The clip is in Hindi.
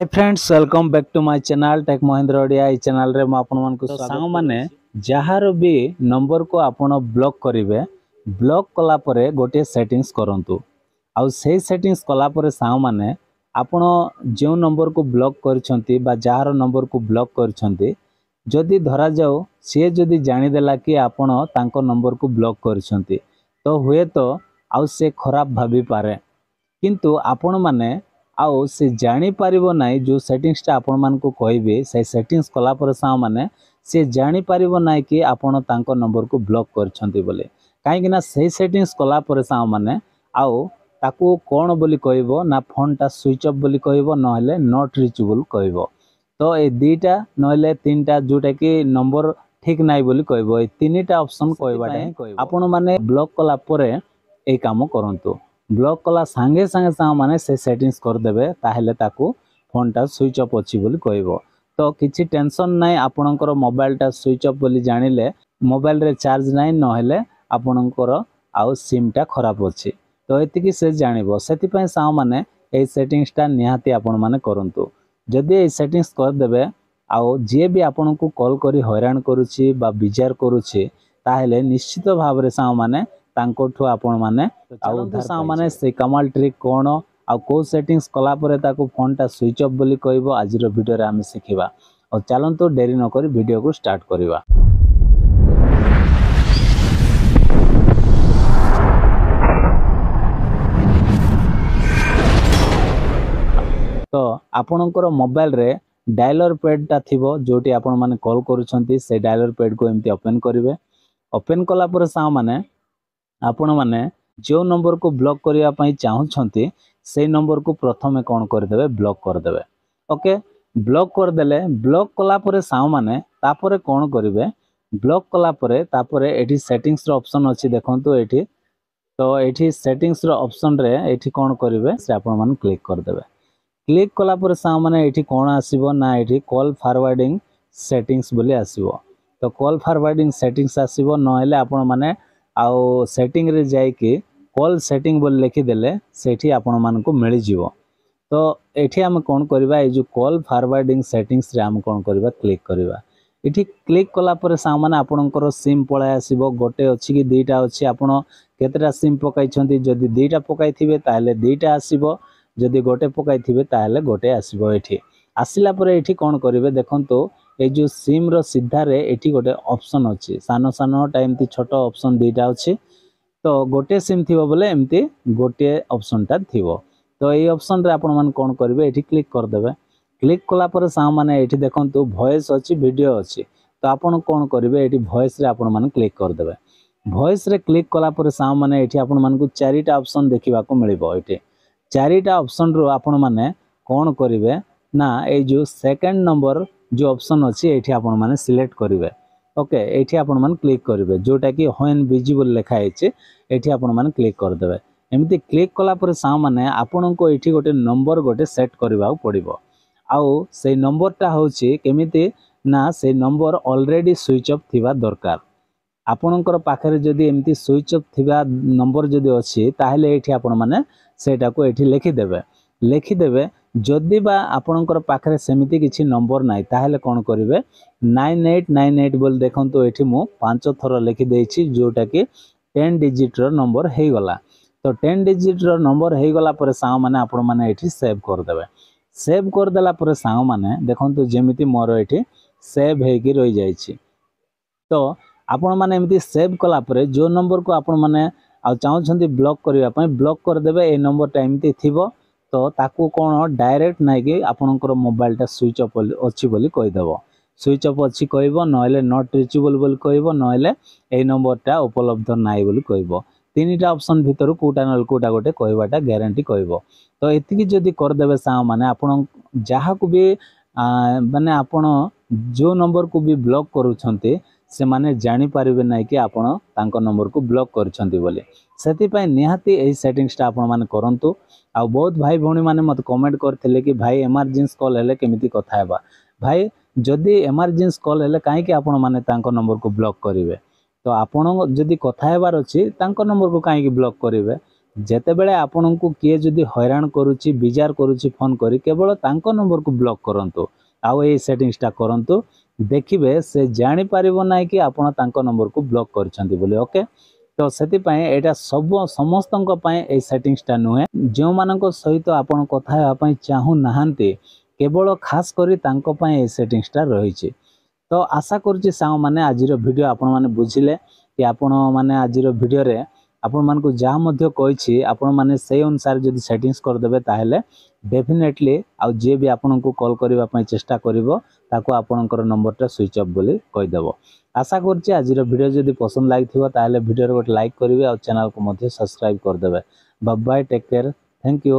Hi friends, welcome back to my channel tech Mahendra Odia. ई चैनल रे म आपन मन को सांग माने जहार भी नंबर को आपन ब्लॉक करिवे, ब्लॉक कला परे गोटे सेटिंग्स करंतु। आउ से सेटिंग्स कला परे सांग माने आपन जो नंबर को ब्लॉक करछंती बा जहार नंबर को ब्लॉक करछंती, जदि धरा जाओ से जदि जानि देला कि आपन तांको नंबर को ब्लॉक करछंती, तो हुए तो आउ से खराब भाबी पारे। किंतु आपण माने आउ से जानी पारिबो नाई जो सेटिंग्सटा आपण मान को कहबे से सेटिंग्स कला पर सा माने से जानी पारिबो नाई कि आपण तांको नंबर को ब्लॉक करछंती बोले। काहे कि ना से सेटिंग्स कला पर सा माने आउ ताको कोन बोली कहबो ना फोनटा स्विच ऑफ बोली कहबो नहले नॉट रीचेबल कहबो। तो ए दीटा नहले तीनटा जोटा कि नंबर ठीक नाई बोली कहबो। ए तीनटा ऑप्शन कहबाटा आपण माने ब्लॉक कला परे ए काम करंतु। ब्लॉक कला सांगे सांगे सा माने से सेटिंग्स कर देबे, ताहेले ताकू फोनटा स्विच ऑफ अछि बोली कहबो। तो किछि टेंशन नाइ, आपणकर मोबाइलटा स्विच ऑफ बोली जानिले मोबाइल रे चार्ज नाइ नहेले आपणकर आउ सिमटा खराब अछि। तो एतिकी से जानिबो, सेति पय सा माने ए सेटिंग्सटा निहाती आपण माने करंतु। जदि ए सेटिंग्स कर देबे आउ जे भी आपणको कॉल करी हैरान करूछि बा विचार करूछि, ताहेले निश्चित भाबरे सा माने तांकोठु आपण माने आउ सा माने से कमाल ट्रिक कोन आ को सेटिंग्स कला परे ताको फोनटा स्विच ऑफ बोली कहबो आजिर वीडियो रे हम सिखिबा। और चलंतु देरी न करी वीडियो को स्टार्ट करिबा। तो आपणकर मोबाइल रे डायलर पैड ता थिबो, जोटी आपण माने कॉल करूछंती से डायलर पैड को एमती ओपन करिवे। ओपन कला परे सा माने आपण माने जो नंबर को ब्लॉक करिया पई चाहुछंती से नंबर को प्रथमे कोन कर देबे, ब्लॉक कर देबे। ओके, ब्लॉक कर देले ब्लॉक कला परे सा माने तापरे कोन करिवे, ब्लॉक कला परे तापरे एठी सेटिंग्स रो ऑप्शन अछि देखंतु एठी। तो एठी सेटिंग्स रो ऑप्शन रे एठी कोन करिवे से आपण माने क्लिक कर देबे। क्लिक कला परे सा माने एठी कोन आसीबो ना एठी कॉल फॉरवर्डिंग सेटिंग्स बोली आसीबो। तो कॉल फॉरवर्डिंग सेटिंग्स आसीबो, नहेले आपण माने आउ सेटिंग रे जाई कि कॉल सेटिंग बोल लिखि देले सेठी आपण मान को मिल जिवो। तो एठी हम कोन करबा, ए जो कॉल फॉरवर्डिंग सेटिंग्स रे हम कोन करबा, क्लिक करबा। एठी क्लिक कला परे सा माने आपणकर सिम पळाय आसीबो। गोटे अछि कि दुईटा अछि, आपण केतेटा सिम पकाई छंती, जदि दुईटा पकाई थिबे ताले दुईटा आसीबो, जदि गोटे पकाई थिबे ताले गोटे आसीबो। एठी आसिला परे एठी कोन करिवे देखंतु, ए जो सिम रो सीधा रे एठी गोटे ऑप्शन अछि, सानो सानो टाइम ती छोटो ऑप्शन दुईटा अछि। तो गोटे सिम थिबो बोले एमती गोटे ऑप्शन ता थिबो। तो ए ऑप्शन रे आपण मान कोन करिवे, एठी क्लिक कर देबे। क्लिक कला पर सा माने एठी देखंतु वॉइस अछि, वीडियो अछि। तो आपण कोन करिवे, एठी वॉइस रे आपण मान क्लिक कर देबे। वॉइस रे क्लिक कला पर सा माने एठी आपण मान को चारिटा ऑप्शन देखिबा को मिलिबो। एठी चारिटा ऑप्शन रो आपण माने कोन करिवे ना, ए जो सेकंड नंबर जो ऑप्शन अछि एठी आपण माने सिलेक्ट करिवे। ओके, एठी आपण मान क्लिक करिवे, जोटा कि व्हेन विजिबल लिखा हैछि एठी आपण मान क्लिक कर देबे। एमती क्लिक कला पर सा माने आपण को एठी गोटे नंबर गोटे सेट करबा पड़िबो। आउ से नंबरटा होछि केमिति ना, से नंबर ऑलरेडी स्विच ऑफ थिबा दरकार। आपणकर पाखरे जदि एमती स्विच ऑफ थिबा नंबर जदि अछि, ताहेले एठी आपण माने सेटा को एठी लिखि देबे। लिखि देबे जदि बा आपणकर पाखरे सेमिति किछि नंबर नाइ, ताहेले कोन करिवे, 9898 बोल देखंतु एठी मु 5 थरो लिखि देछि, जोटा कि 10 डिजिट रो नंबर हे गला। तो 10 डिजिट रो नंबर हे गला पर सा माने आपण माने एठी सेव कर देबे। सेव कर देला पर सा माने देखंतु जेमिति मोर एठी सेव हे कि रहि जाइछि। तो आपण माने एमती सेव कला परे जो नंबर को आपण माने आ चाहछंती ब्लॉक करिया पय ब्लॉक कर देबे। ए नंबर टा एमती थिबो, तो ताकू कोन डायरेक्ट नाइ कि आपणकर मोबाइल टा स्विच ऑफ अछि बोली कहि देबो। स्विच ऑफ अछि कहबो, नहले नॉट रीचेबल बोली कहबो, नहले ए नंबर टा उपलब्ध नाइ बोली कहबो। तीनटा ऑप्शन भितरु कोटा नल कोटा गोटे कहबाटा गारंटी कहबो। तो एतिकी जदि कर देबे सा माने आपण जहा को भी माने आपण जो नंबर को भी ब्लॉक करूछंती से माने जानि पारिबे नै कि आपण तांको नंबर को ब्लॉक करछंती बोले। सेति पय निहाती एही सेटिंग्स टा आपण माने करंतु। आ बहुत भाई भौणी माने मत कमेंट करथिले कि भाई इमरजेंसी कॉल हेले केमिति कथा हेबा। भाई जदि इमरजेंसी कॉल हेले काहे कि आपण माने तांको नंबर को ब्लॉक करिवे। तो आपण जदि कथा हेबार अछि तांको नंबर को काहे कि ब्लॉक करिवे। ଯେତେବେଳେ ଆପଣଙ୍କୁ କିଏ ଯଦି ହଇରାଣ କରୁଛି ବିଜାର କରୁଛି ଫୋନ୍ କରି କେବଳ ତାଙ୍କ ନମ୍ବରକୁ ବ୍ଲକ୍ କରନ୍ତୁ ଆଉ ଏଇ ସେଟିଂସଟା କରନ୍ତୁ ଦେଖିବେ ସେ ଜାଣିପାରିବ ନାହିଁ କି ଆପଣ ତାଙ୍କ ନମ୍ବରକୁ ବ୍ଲକ୍ କରିଛନ୍ତି ବୋଲି ଓକେ ତ ସେଥିପାଇଁ ଏଇଟା ସମସ୍ତଙ୍କ ପାଇଁ ଏଇ ସେଟିଂସଟା ନୁହେଁ ଯେଉଁମାନଙ୍କ ସହିତ ଆପଣ କଥା ହେବା ପାଇଁ ଚାହୁଁନାହାନ୍ତି କେବଳ ଖାସ କରି ତାଙ୍କ ପାଇଁ ଏଇ ସେଟିଂସଟା ରହିଛି ତ ଆଶା କରୁଛି ସାଙ୍ଗମାନେ ଆଜିର ଭିଡ଼ିଓ ଆପଣମାନେ ବୁଝିଲେ କି ଆପଣମାନେ ଆଜିର ଭିଡ଼ିଓରେ ଆପଣମାନଙ୍କୁ ଯାହା ମଧ୍ୟ କହିଛି ଆପଣମାନେ ସେଇ ଅନୁସାରେ ଯଦି ସେଟିଂସ କରିଦେବେ ତାହେଲେ ଡେଫିନେଟଲି ଆଉ ଯିଏ ବି ଆପଣଙ୍କୁ କଲ୍ କରିବା ପାଇଁ ଚେଷ୍ଟା କରିବ ତାକୁ ଆପଣଙ୍କର ନମ୍ବରଟା ସୁଇଚ୍ ଅଫ୍ ବୋଲି କହିଦେବ ଆଶା କରୁଛି ଆଜିର ଭିଡ଼ିଓ ଯଦି ପସନ୍ଦ ଲାଗିଥିବ ତାହେଲେ ଭିଡ଼ିଓରେ ଗୋଟେ ଲାଇକ୍ କରିବେ ଆଉ ଚ୍ୟାନେଲକୁ ମଧ୍ୟ ସବସ୍କ୍ରାଇବ୍ କରିଦେବେ bye bye take care thank you